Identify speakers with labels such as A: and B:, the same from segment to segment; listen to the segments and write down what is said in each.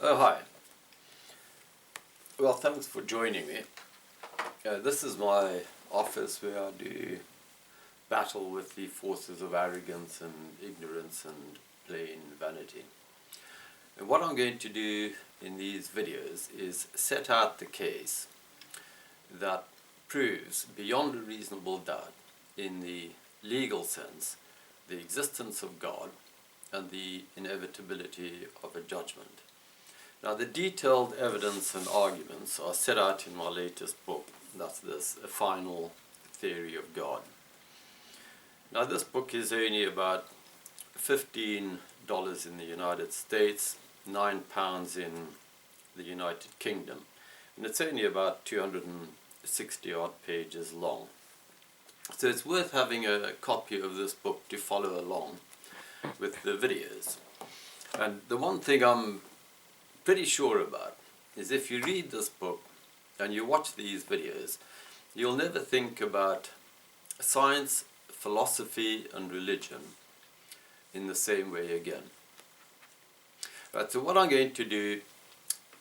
A: Oh, hi. Well, thanks for joining me. This is my office where I do battle with the forces of arrogance and ignorance and plain vanity. And what I'm going to do in these videos is set out the case that proves beyond a reasonable doubt, in the legal sense, the existence of God and the inevitability of a judgment. Now, the detailed evidence and arguments are set out in my latest book. That's this, A Final Theory of God. Now, this book is only about $15 in the United States, £9 in the United Kingdom, and it's only about 260 odd pages long. So it's worth having a copy of this book to follow along with the videos. And the one thing I'm pretty sure about is if you read this book and you watch these videos, you'll never think about science, philosophy and religion in the same way again. Right, so what I'm going to do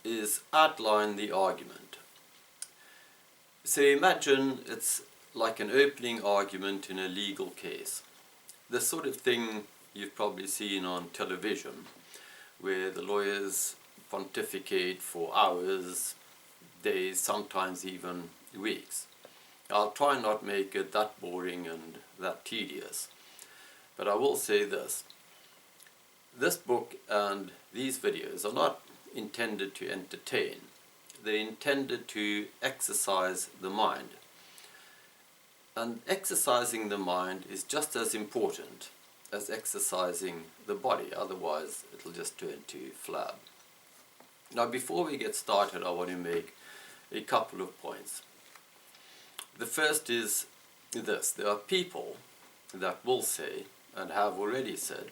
A: is outline the argument. So imagine it's like an opening argument in a legal case. The sort of thing you've probably seen on television, where the lawyers pontificate for hours, days, sometimes even weeks. I'll try not make it that boring and that tedious, but I will say this. This book and these videos are not intended to entertain. They're intended to exercise the mind. And exercising the mind is just as important as exercising the body, otherwise it'll just turn to flab. Now, before we get started, I want to make a couple of points. The first is this: there are people that will say, and have already said,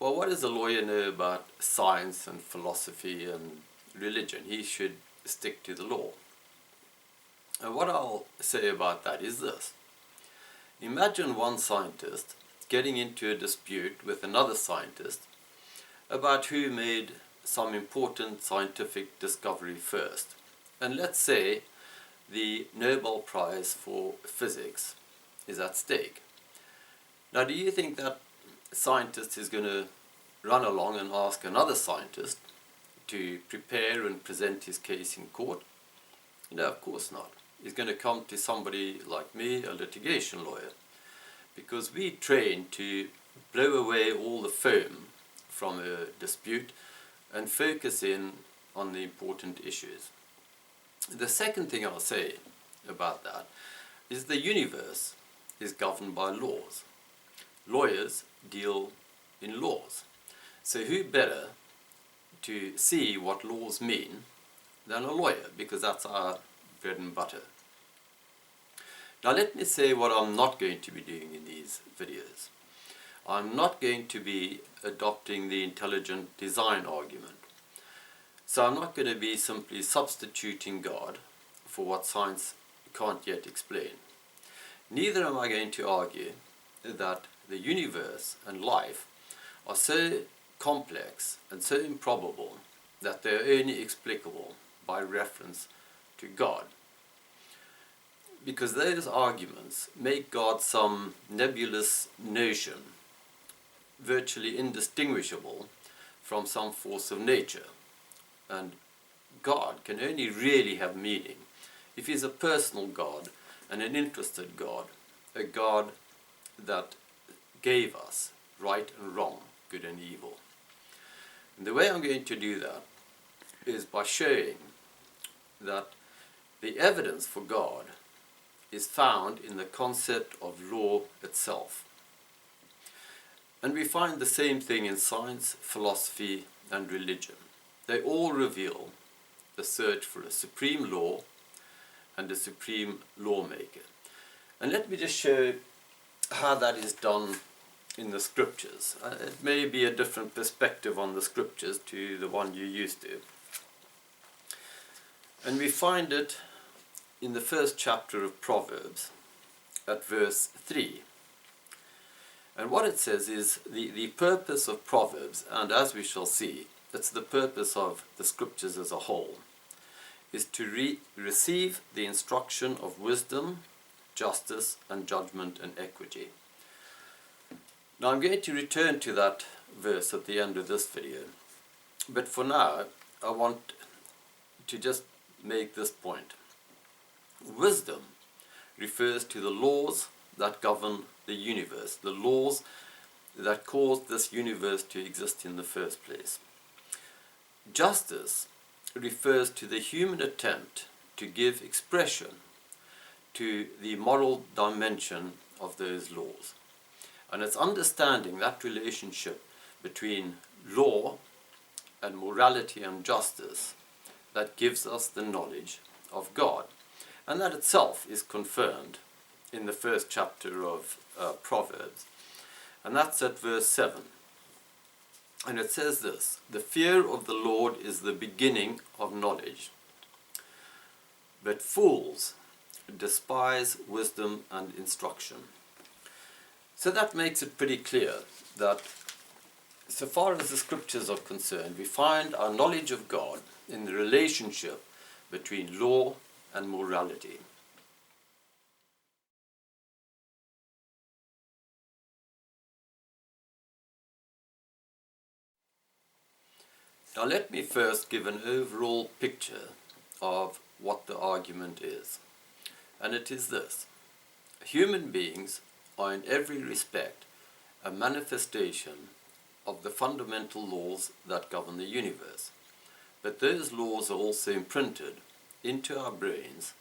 A: well, what does a lawyer know about science and philosophy and religion? He should stick to the law. And what I'll say about that is this: imagine one scientist getting into a dispute with another scientist about who made some important scientific discovery first. And let's say the Nobel Prize for Physics is at stake. Now, do you think that scientist is going to run along and ask another scientist to prepare and present his case in court? No, of course not. He's going to come to somebody like me, a litigation lawyer, because we train to blow away all the foam from a dispute and focus in on the important issues. The second thing I'll say about that is the universe is governed by laws. Lawyers deal in laws. So who better to see what laws mean than a lawyer, because that's our bread and butter. Now, let me say what I'm not going to be doing in these videos. I'm not going to be adopting the intelligent design argument. So I'm not going to be simply substituting God for what science can't yet explain. Neither am I going to argue that the universe and life are so complex and so improbable that they are only explicable by reference to God, because those arguments make God some nebulous notion, virtually indistinguishable from some force of nature. And God can only really have meaning if he's a personal God and an interested God, a God that gave us right and wrong, good and evil. And the way I'm going to do that is by showing that the evidence for God is found in the concept of law itself. And we find the same thing in science, philosophy and religion. They all reveal the search for a supreme law and a supreme lawmaker. And let me just show how that is done in the scriptures. It may be a different perspective on the scriptures to the one you're used to. And we find it in the first chapter of Proverbs at verse 3. And what it says is the purpose of Proverbs, and as we shall see, that's the purpose of the scriptures as a whole, is to receive the instruction of wisdom, justice, and judgment and equity. Now I'm going to return to that verse at the end of this video, but for now I want to just make this point. Wisdom refers to the laws that govern the universe, the laws that caused this universe to exist in the first place. Justice refers to the human attempt to give expression to the moral dimension of those laws. And it's understanding that relationship between law and morality and justice that gives us the knowledge of God. And that itself is confirmed in the first chapter of Proverbs. And that's at verse 7. And it says this: "The fear of the Lord is the beginning of knowledge, but fools despise wisdom and instruction." So that makes it pretty clear that so far as the scriptures are concerned, we find our knowledge of God in the relationship between law and morality. Now let me first give an overall picture of what the argument is. And it is this: human beings are in every respect a manifestation of the fundamental laws that govern the universe. But those laws are also imprinted into our brains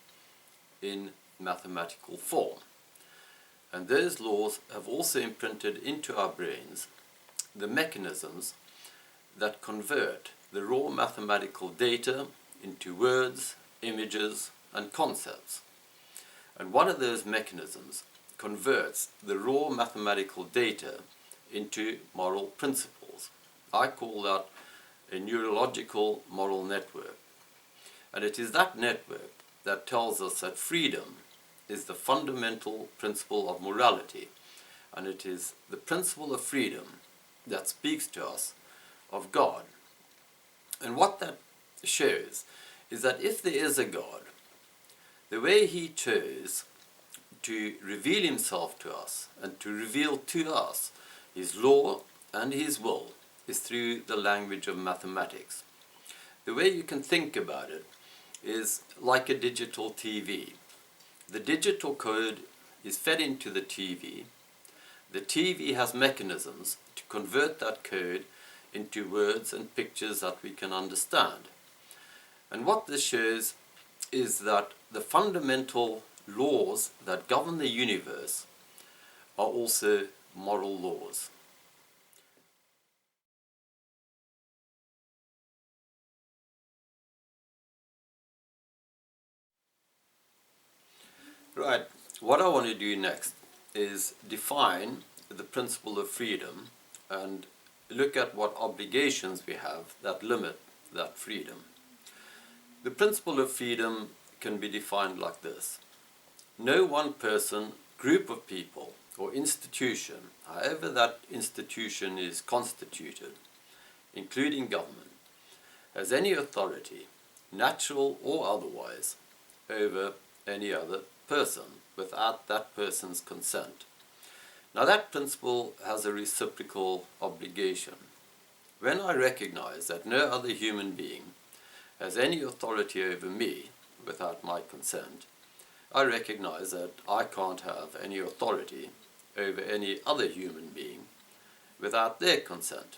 A: in mathematical form. And those laws have also imprinted into our brains the mechanisms that convert the raw mathematical data into words, images, and concepts. And one of those mechanisms converts the raw mathematical data into moral principles. I call that a neurological moral network. And it is that network that tells us that freedom is the fundamental principle of morality. And it is the principle of freedom that speaks to us of God. And what that shows is that if there is a God, the way he chose to reveal himself to us and to reveal to us his law and his will is through the language of mathematics. The way you can think about it is like a digital TV. The digital code is fed into the TV. The TV has mechanisms to convert that code into words and pictures that we can understand. And what this shows is that the fundamental laws that govern the universe are also moral laws. Right, what I want to do next is define the principle of freedom and look at what obligations we have that limit that freedom. The principle of freedom can be defined like this: no one person, group of people, or institution, however that institution is constituted, including government, has any authority, natural or otherwise, over any other person without that person's consent. Now that principle has a reciprocal obligation. When I recognize that no other human being has any authority over me without my consent, I recognize that I can't have any authority over any other human being without their consent.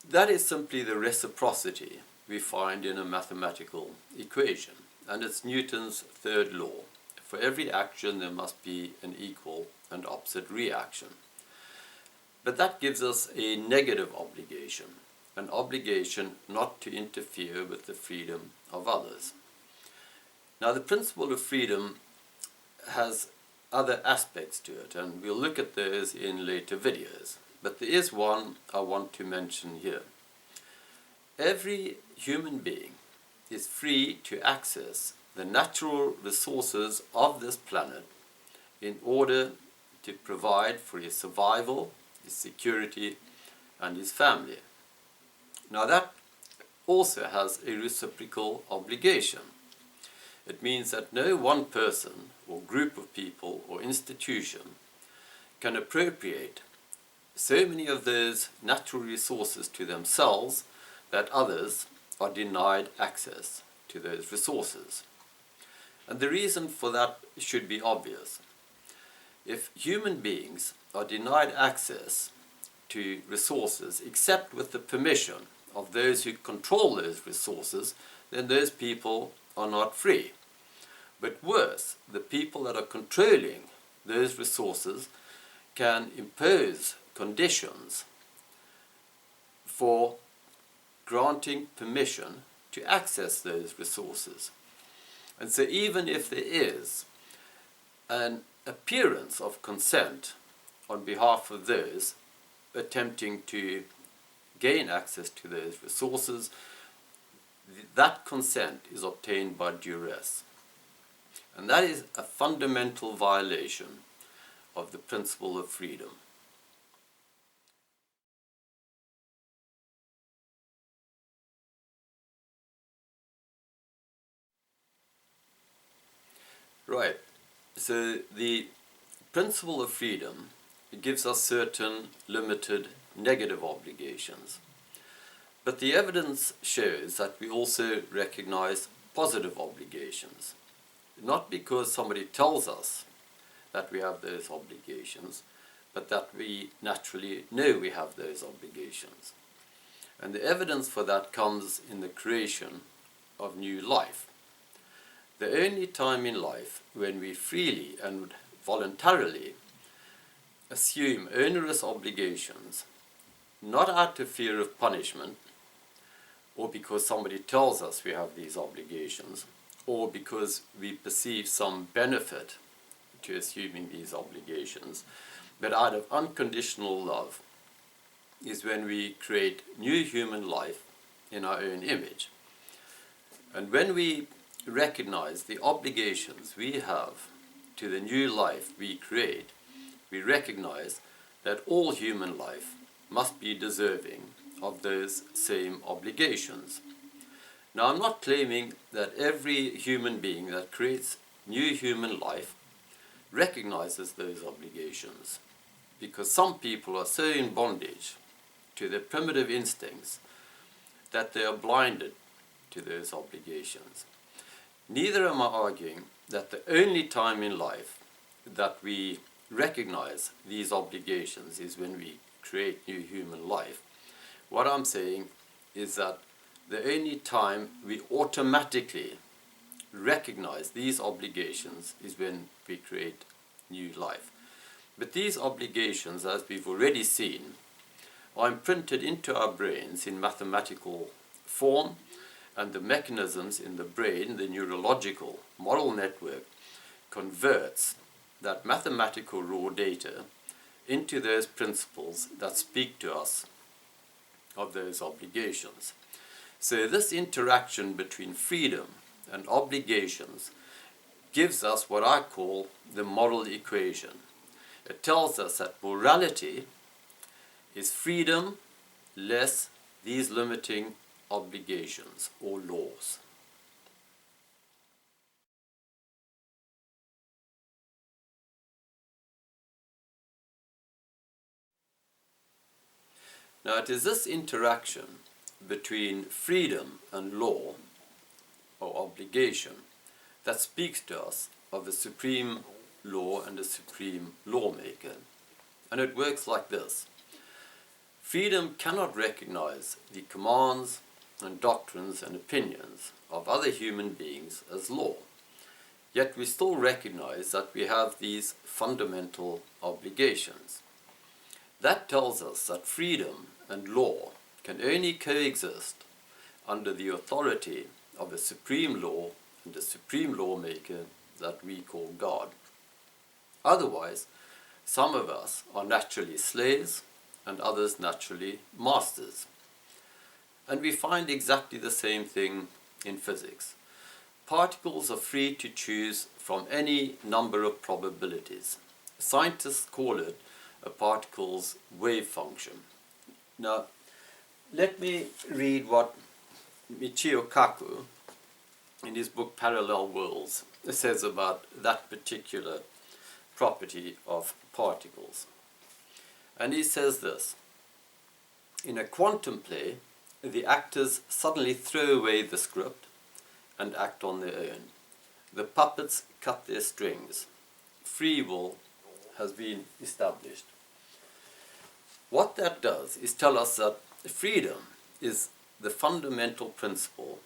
A: That is simply the reciprocity we find in a mathematical equation, and it's Newton's third law. For every action there must be an equal and opposite reaction. But that gives us a negative obligation, an obligation not to interfere with the freedom of others. Now the principle of freedom has other aspects to it, and we'll look at those in later videos. But there is one I want to mention here. Every human being is free to access the natural resources of this planet in order to provide for his survival, his security, and his family. Now that also has a reciprocal obligation. It means that no one person or group of people or institution can appropriate so many of those natural resources to themselves that others are denied access to those resources. And the reason for that should be obvious. If human beings are denied access to resources except with the permission of those who control those resources, then those people are not free. But worse, the people that are controlling those resources can impose conditions for granting permission to access those resources. And so even if there is an appearance of consent on behalf of those attempting to gain access to those resources, that consent is obtained by duress. And that is a fundamental violation of the principle of freedom. Right. So the principle of freedom gives us certain limited negative obligations. But the evidence shows that we also recognize positive obligations. Not because somebody tells us that we have those obligations, but that we naturally know we have those obligations. And the evidence for that comes in the creation of new life. The only time in life when we freely and voluntarily assume onerous obligations, not out of fear of punishment, or because somebody tells us we have these obligations, or because we perceive some benefit to assuming these obligations, but out of unconditional love, is when we create new human life in our own image. And when we recognize the obligations we have to the new life we create, we recognize that all human life must be deserving of those same obligations. Now, I'm not claiming that every human being that creates new human life recognizes those obligations, because some people are so in bondage to their primitive instincts that they are blinded to those obligations. Neither am I arguing that the only time in life that we recognize these obligations is when we create new human life. What I'm saying is that the only time we automatically recognize these obligations is when we create new life. But these obligations, as we've already seen, are imprinted into our brains in mathematical form, and the mechanisms in the brain, the neurological moral network, converts that mathematical raw data into those principles that speak to us of those obligations. So this interaction between freedom and obligations gives us what I call the moral equation. It tells us that morality is freedom less these limiting obligations or laws. Now, it is this interaction between freedom and law or obligation that speaks to us of a supreme law and a supreme lawmaker. And it works like this. Freedom cannot recognize the commands and doctrines and opinions of other human beings as law. Yet we still recognize that we have these fundamental obligations. That tells us that freedom and law can only coexist under the authority of a supreme law and a supreme lawmaker that we call God. Otherwise, some of us are naturally slaves and others naturally masters. And we find exactly the same thing in physics. Particles are free to choose from any number of probabilities. Scientists call it a particle's wave function. Now, let me read what Michio Kaku, in his book Parallel Worlds, says about that particular property of particles. And he says this: in a quantum play, the actors suddenly throw away the script and act on their own. The puppets cut their strings. Free will has been established. What that does is tell us that freedom is the fundamental principle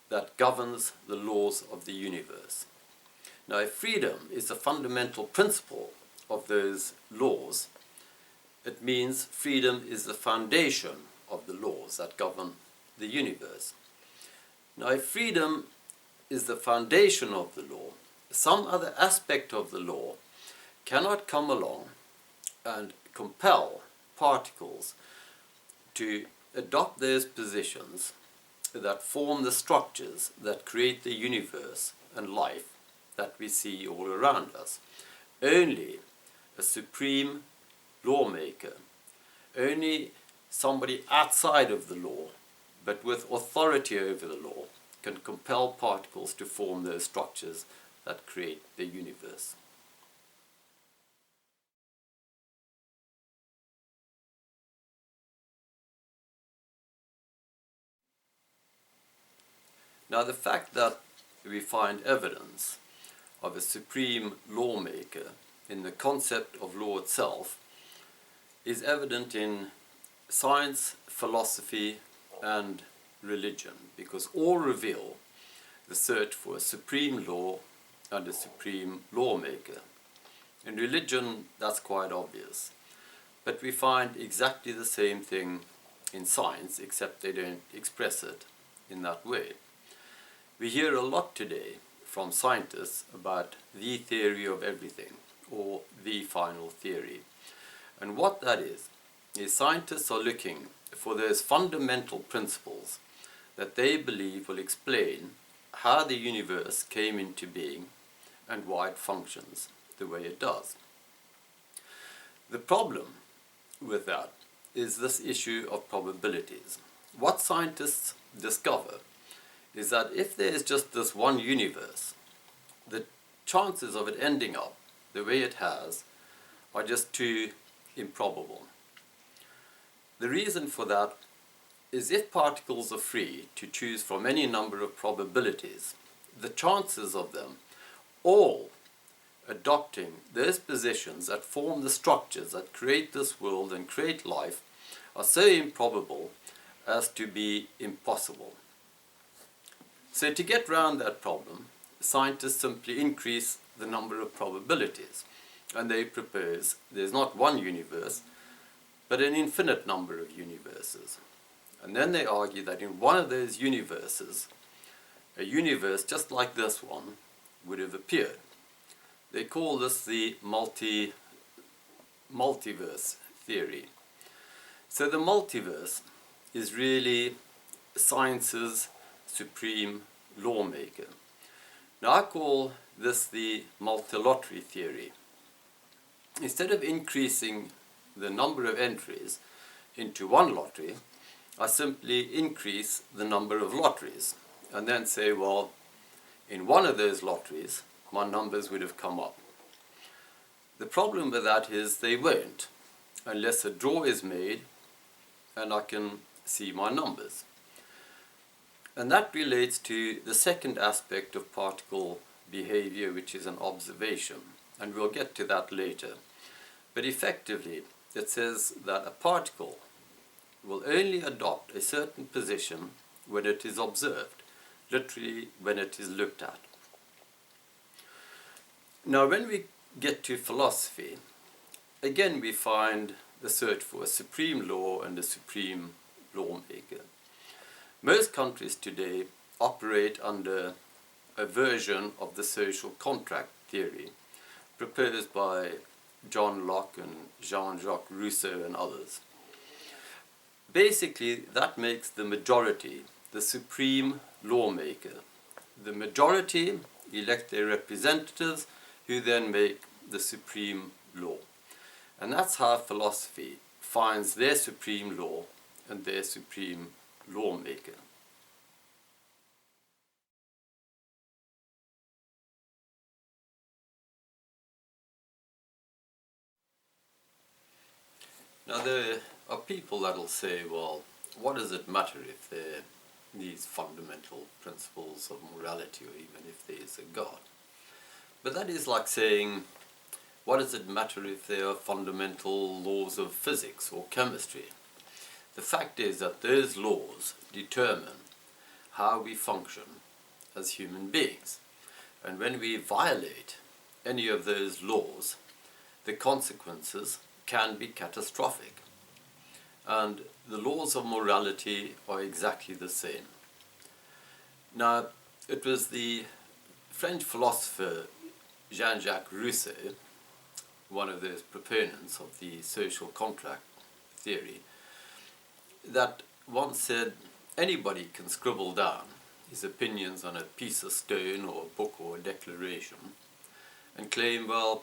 A: that governs the laws of the universe. Now, if freedom is the fundamental principle of those laws, it means freedom is the foundation of the laws that govern the universe. Now, if freedom is the foundation of the law, some other aspect of the law cannot come along and compel particles to adopt those positions that form the structures that create the universe and life that we see all around us. Only a supreme lawmaker, only somebody outside of the law, but with authority over the law, can compel particles to form those structures that create the universe. Now, the fact that we find evidence of a supreme lawmaker in the concept of law itself is evident in science, philosophy, and religion, because all reveal the search for a supreme law and a supreme lawmaker. In religion, that's quite obvious, but we find exactly the same thing in science, except they don't express it in that way. We hear a lot today from scientists about the theory of everything, or the final theory. And what that is scientists are looking for those fundamental principles that they believe will explain how the universe came into being and why it functions the way it does. The problem with that is this issue of probabilities. What scientists discover is that if there is just this one universe, the chances of it ending up the way it has are just too improbable. The reason for that is if particles are free to choose from any number of probabilities, the chances of them all adopting those positions that form the structures that create this world and create life are so improbable as to be impossible. So to get around that problem, scientists simply increase the number of probabilities, and they propose there's not one universe, but an infinite number of universes. And then they argue that in one of those universes, a universe just like this one would have appeared. They call this the multiverse theory. So the multiverse is really science's supreme lawmaker. Now I call this the multilottery theory. Instead of increasing the number of entries into one lottery, I simply increase the number of lotteries and then say, well, in one of those lotteries my numbers would have come up. The problem with that is they won't, unless a draw is made and I can see my numbers. And that relates to the second aspect of particle behavior, which is an observation, and we'll get to that later. But effectively, it says that a particle will only adopt a certain position when it is observed, literally when it is looked at. Now, when we get to philosophy, again we find the search for a supreme law and a supreme lawmaker. Most countries today operate under a version of the social contract theory proposed by John Locke and Jean-Jacques Rousseau and others. Basically, that makes the majority the supreme lawmaker. The majority elect their representatives, who then make the supreme law. And that's how philosophy finds their supreme law and their supreme lawmaker. Now there are people that will say, well, what does it matter if there are these fundamental principles of morality, or even if there is a God? But that is like saying, what does it matter if there are fundamental laws of physics or chemistry? The fact is that those laws determine how we function as human beings. And when we violate any of those laws, the consequences can be catastrophic. And the laws of morality are exactly the same. Now, it was the French philosopher Jean-Jacques Rousseau, one of those proponents of the social contract theory, that once said anybody can scribble down his opinions on a piece of stone or a book or a declaration and claim, well,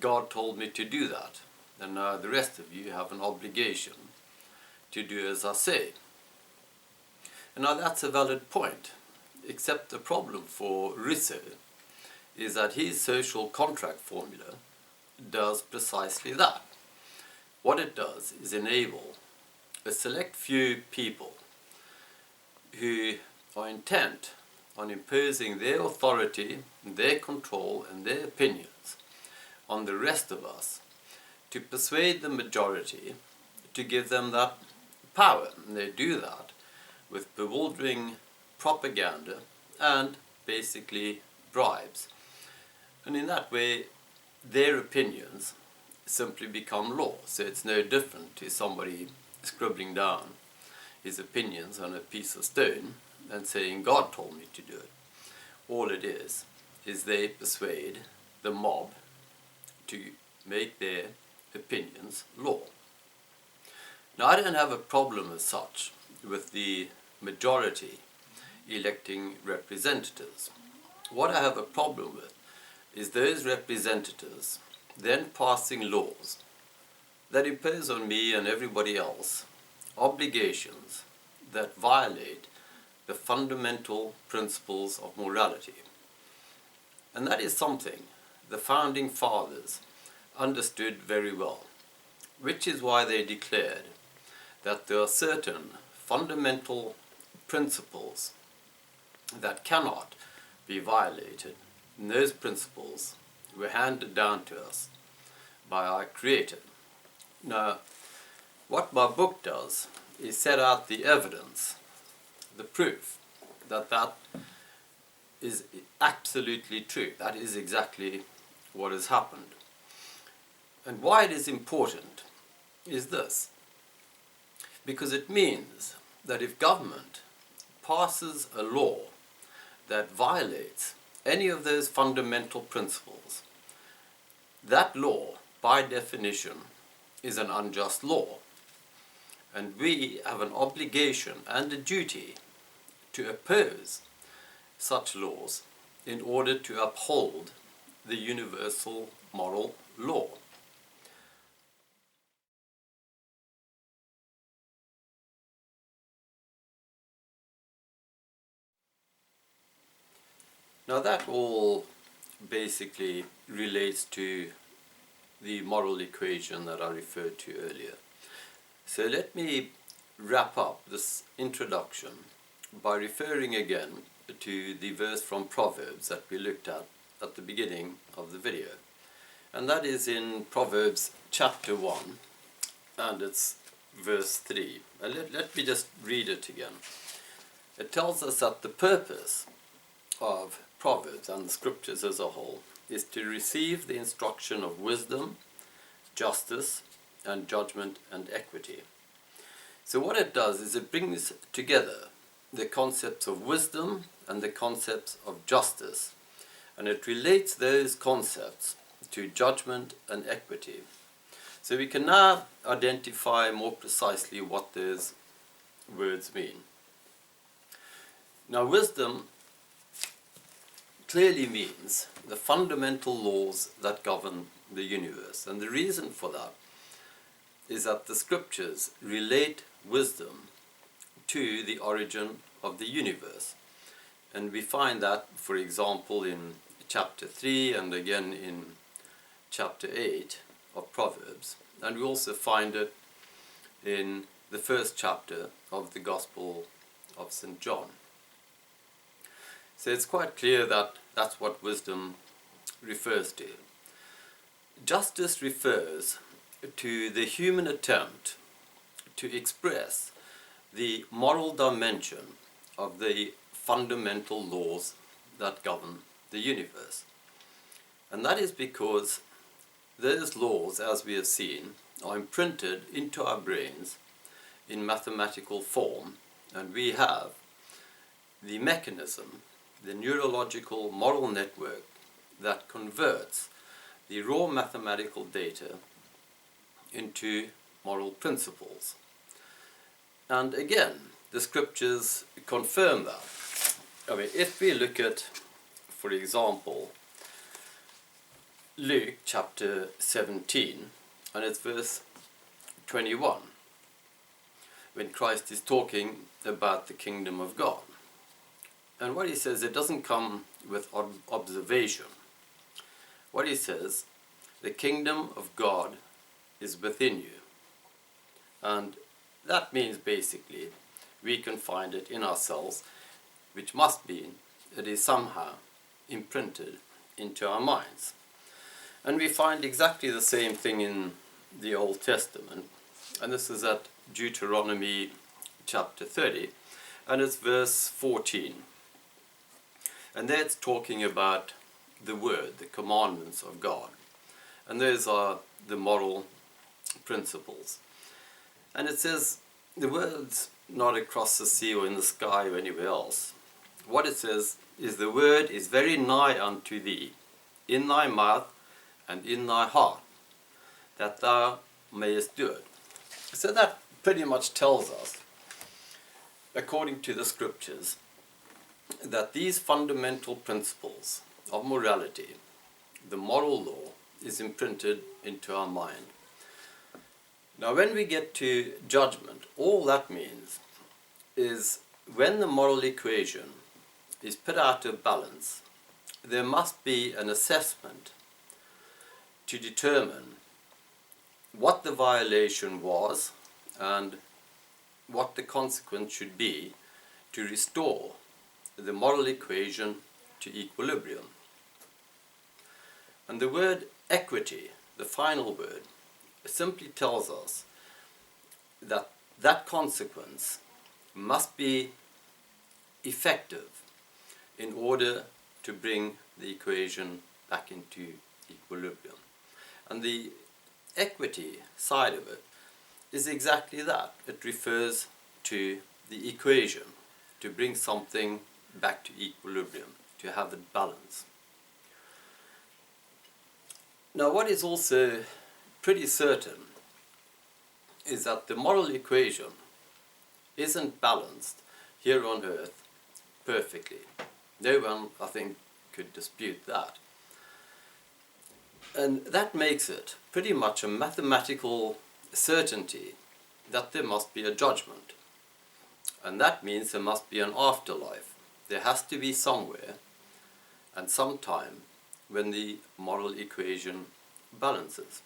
A: God told me to do that, and now the rest of you have an obligation to do as I say. And now that's a valid point, except the problem for Rousseau is that his social contract formula does precisely that. What it does is enable a select few people who are intent on imposing their authority, their control and their opinions on the rest of us to persuade the majority to give them that power. And they do that with bewildering propaganda and basically bribes. And in that way, their opinions simply become law. So it's no different to somebody scribbling down his opinions on a piece of stone and saying, God told me to do it. All it is they persuade the mob to make their opinions law. Now, I don't have a problem as such with the majority electing representatives. What I have a problem with is those representatives then passing laws that impose on me and everybody else obligations that violate the fundamental principles of morality. And that is something the founding fathers understood very well, which is why they declared that there are certain fundamental principles that cannot be violated, and those principles were handed down to us by our Creator. Now, what my book does is set out the evidence, the proof that that is absolutely true. That is exactly what has happened. And why it is important is this. Because it means that if government passes a law that violates any of those fundamental principles, that law, by definition, is an unjust law. And we have an obligation and a duty to oppose such laws in order to uphold the universal moral law. Now that all basically relates to the moral equation that I referred to earlier. So let me wrap up this introduction by referring again to the verse from Proverbs that we looked at the beginning of the video. And that is in Proverbs chapter 1, and it's verse 3. And let me just read it again. It tells us that the purpose of Proverbs and the scriptures as a whole is to receive the instruction of wisdom, justice, and judgment and equity. So what it does is it brings together the concepts of wisdom and the concepts of justice, and it relates those concepts to judgment and equity. So we can now identify more precisely what those words mean. Now, wisdom clearly means the fundamental laws that govern the universe. And the reason for that is that the scriptures relate wisdom to the origin of the universe. And we find that, for example, in chapter 3 and again in chapter 8 of Proverbs. And we also find it in the first chapter of the Gospel of St. John. So it's quite clear that that's what wisdom refers to. Justice refers to the human attempt to express the moral dimension of the fundamental laws that govern the universe. And that is because those laws, as we have seen, are imprinted into our brains in mathematical form, and we have the mechanism, the neurological moral network that converts the raw mathematical data into moral principles. And again, the scriptures confirm that. I mean, if we look at, for example, Luke chapter 17, and it's verse 21, when Christ is talking about the kingdom of God. And what he says, it doesn't come with observation. What he says, the kingdom of God is within you. And that means basically we can find it in ourselves, which must be, it is somehow imprinted into our minds. And we find exactly the same thing in the Old Testament. And this is at Deuteronomy chapter 30, and it's verse 14. And there it's talking about the word, the commandments of God. And those are the moral principles. And it says, the word's not across the sea or in the sky or anywhere else. What it says is, the word is very nigh unto thee, in thy mouth and in thy heart, that thou mayest do it. So that pretty much tells us, according to the scriptures, that these fundamental principles of morality, the moral law, is imprinted into our mind. Now when we get to judgment, all that means is when the moral equation is put out of balance, there must be an assessment to determine what the violation was and what the consequence should be to restore the moral equation to equilibrium. And the word equity, the final word, simply tells us that that consequence must be effective in order to bring the equation back into equilibrium. And the equity side of it is exactly that. It refers to the equation, to bring something back to equilibrium, to have it balanced. Now what is also pretty certain is that the moral equation isn't balanced here on earth perfectly. No one, I think, could dispute that. And that makes it pretty much a mathematical certainty that there must be a judgment. And that means there must be an afterlife. There has to be somewhere and sometime when the moral equation balances.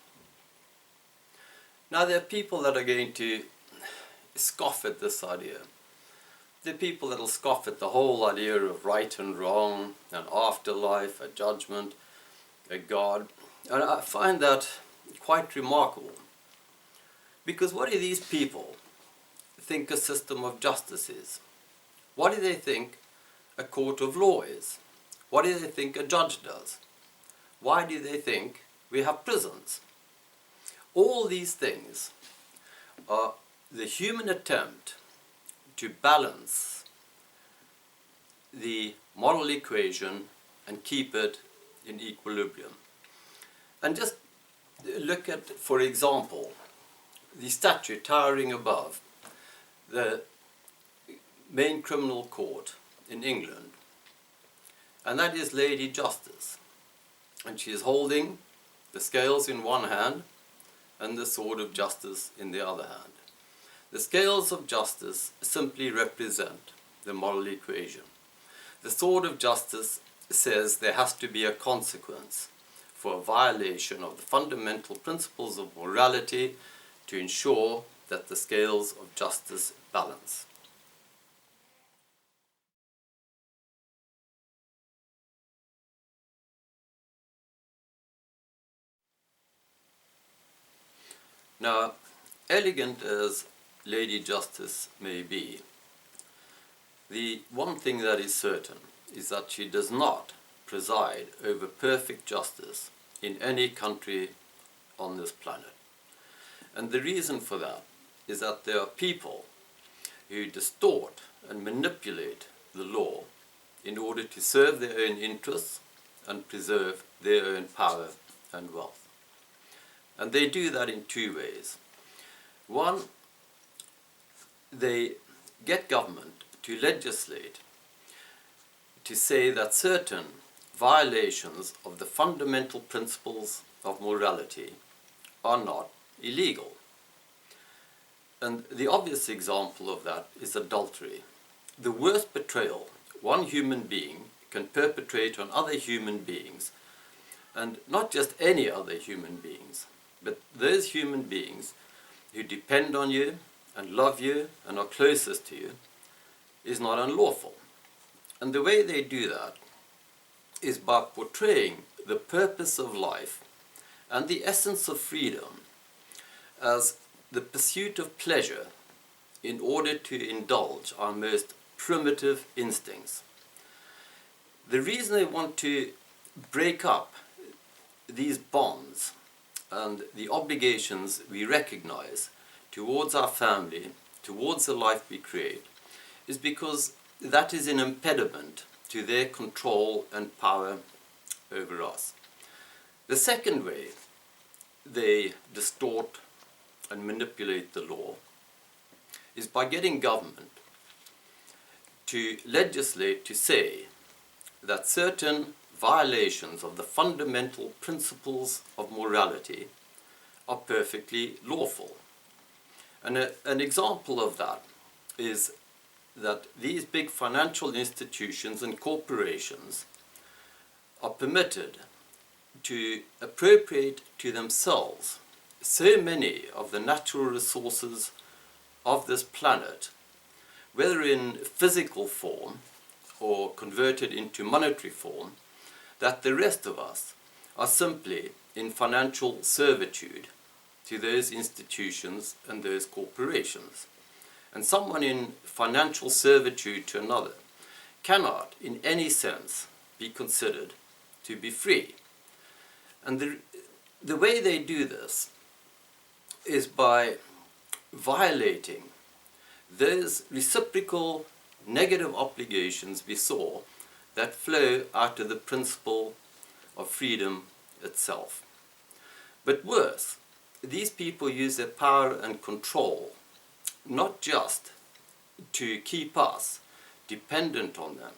A: Now there are people that are going to scoff at this idea. There are people that will scoff at the whole idea of right and wrong, an afterlife, a judgment, a God. And I find that quite remarkable. Because what do these people think a system of justice is? What do they think a court of law is? What do they think a judge does? Why do they think we have prisons? All these things are the human attempt to balance the moral equation and keep it in equilibrium. And just look at, for example, the statue towering above the main criminal court in England. And that is Lady Justice. And she is holding the scales in one hand and the sword of justice in the other hand. The scales of justice simply represent the moral equation. The sword of justice says there has to be a consequence for a violation of the fundamental principles of morality to ensure that the scales of justice balance. Now, elegant as Lady Justice may be, the one thing that is certain is that she does not preside over perfect justice in any country on this planet. And the reason for that is that there are people who distort and manipulate the law in order to serve their own interests and preserve their own power and wealth. And they do that in two ways. One, they get government to legislate to say that certain violations of the fundamental principles of morality are not illegal. And the obvious example of that is adultery. The worst betrayal one human being can perpetrate on other human beings, and not just any other human beings, but those human beings who depend on you and love you and are closest to you, is not unlawful. And the way they do that is by portraying the purpose of life and the essence of freedom as the pursuit of pleasure in order to indulge our most primitive instincts. The reason they want to break up these bonds and the obligations we recognize towards our family, towards the life we create, is because that is an impediment to their control and power over us. The second way they distort and manipulate the law is by getting government to legislate to say that certain violations of the fundamental principles of morality are perfectly lawful. And an example of that is that these big financial institutions and corporations are permitted to appropriate to themselves so many of the natural resources of this planet, whether in physical form or converted into monetary form, that the rest of us are simply in financial servitude to those institutions and those corporations. And someone in financial servitude to another cannot, in any sense, be considered to be free. And the way they do this is by violating those reciprocal negative obligations we saw that flow out of the principle of freedom itself. But worse, these people use their power and control not just to keep us dependent on them,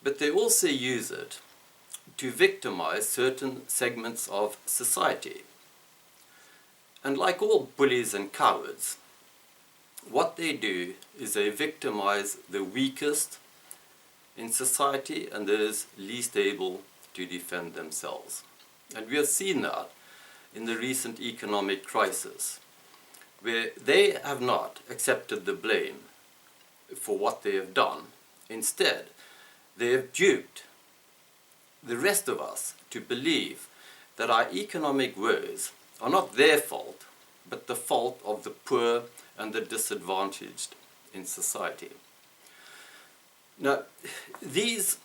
A: but they also use it to victimize certain segments of society. And like all bullies and cowards, what they do is they victimize the weakest in society and those least able to defend themselves. And we have seen that in the recent economic crisis, where they have not accepted the blame for what they have done. Instead, they have duped the rest of us to believe that our economic woes are not their fault, but the fault of the poor and the disadvantaged in society. Now, these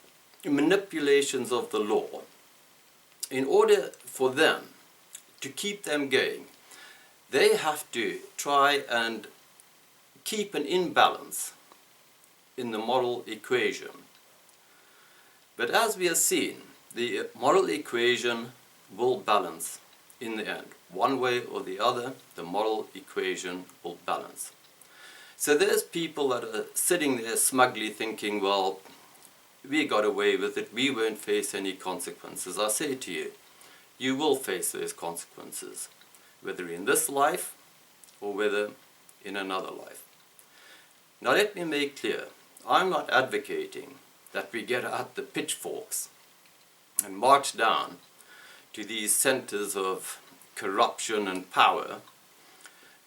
A: manipulations of the law, in order for them to keep them going, they have to try and keep an imbalance in the moral equation. But as we have seen, the moral equation will balance in the end. One way or the other, the moral equation will balance. So there's people that are sitting there smugly thinking, well, we got away with it, we won't face any consequences. I say to you, you will face those consequences. whether in this life or whether in another life. Now let me make clear, I'm not advocating that we get out the pitchforks and march down to these centers of corruption and power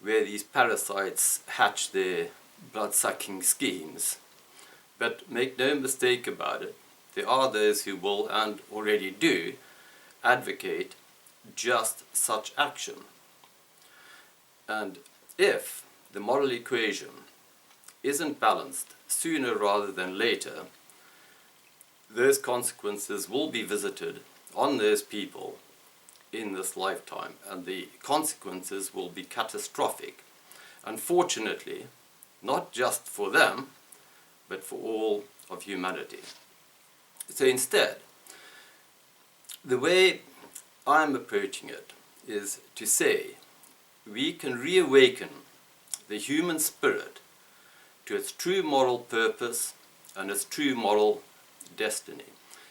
A: where these parasites hatch their blood-sucking schemes. But make no mistake about it, there are those who will, and already do, advocate just such action. And if the moral equation isn't balanced sooner rather than later, those consequences will be visited on those people in this lifetime, and the consequences will be catastrophic. Unfortunately, not just for them, but for all of humanity. So instead, the way I'm approaching it is to say we can reawaken the human spirit to its true moral purpose and its true moral destiny.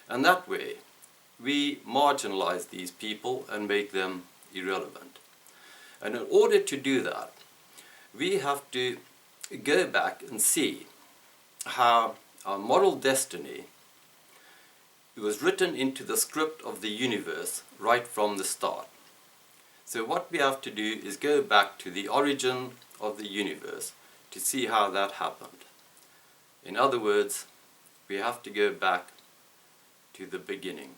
A: And that way, we marginalize these people and make them irrelevant. And in order to do that, we have to go back and see how our moral destiny was written into the script of the universe right from the start. So what we have to do is go back to the origin of the universe to see how that happened. In other words, we have to go back to the beginning.